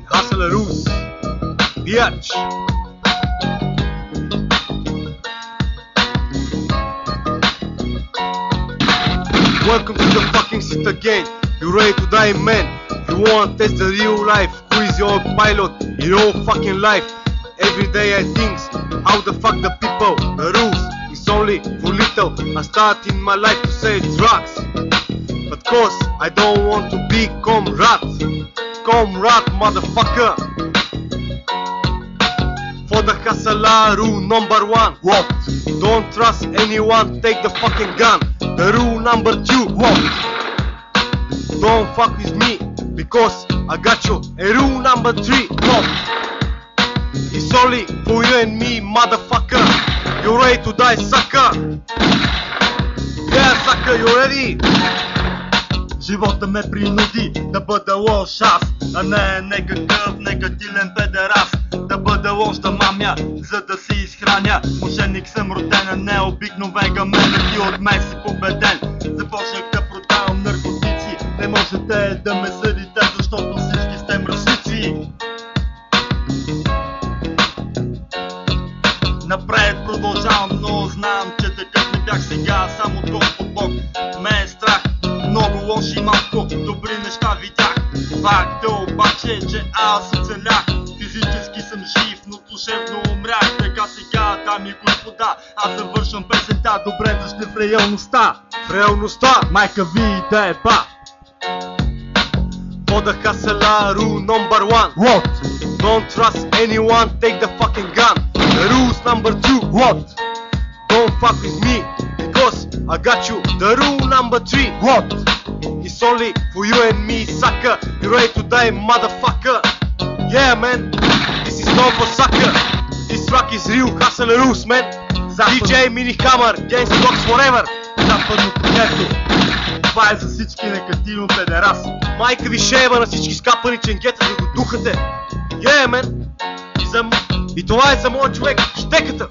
Hustler Rus, bitch. Welcome to the fucking shit again. You ready to die, man? You wanna test the real life? Who is your pilot in your fucking life? Every day I think, how the fuck the people, the rules, it's only for little. I start in my life to say drugs, but cause I don't want to be comrade, motherfucker. For the hustler, rule number 1, what? Don't trust anyone, take the fucking gun. The rule number 2, what? Don't fuck with me, because I got you. And rule number 3, what? It's only for you and me, motherfucker. You ready to die, sucker? Yeah, sucker, you ready? Живота ме принуди да бъда лош аз, а не някакъв негативен педерас. Да бъда лош, да мамя, за да си изхраня. Мошенник съм роден, а не обикновен гамен. Ти от мен си победен. Започнах да продавам наркотици. Не можете да ме съдите, защото всички сте мръсници. Напред продължавам, но знам, че такъв не бях сега. Само от Господ Бог ме е страх. Много лоши и малко добри неща видях. Факт е обаче, че аз оцелях. Физически съм жив, но душевно умрях. Така сега, дами и господа, аз завършвам песента. Добре дошли в реалността. В реалността, майка ви да е ба. For the hustler, rule number 1, What? don't trust anyone, take the fucking gun. The rules number 2, What? don't fuck with me, because I got you. The rule number 3, What? it's only for you and me, sucker. You ready to die, motherfucker? Yeah, man, this is not for sucker. This track is real hustler rules, man. DJ Mini Hammer, Gang Stocks forever. Западното гето. Това е за всички негативно педераси. Майка ви шева на всички скапани ченгета, да го духате. Yeah, man. И това е за моят човек, щеката.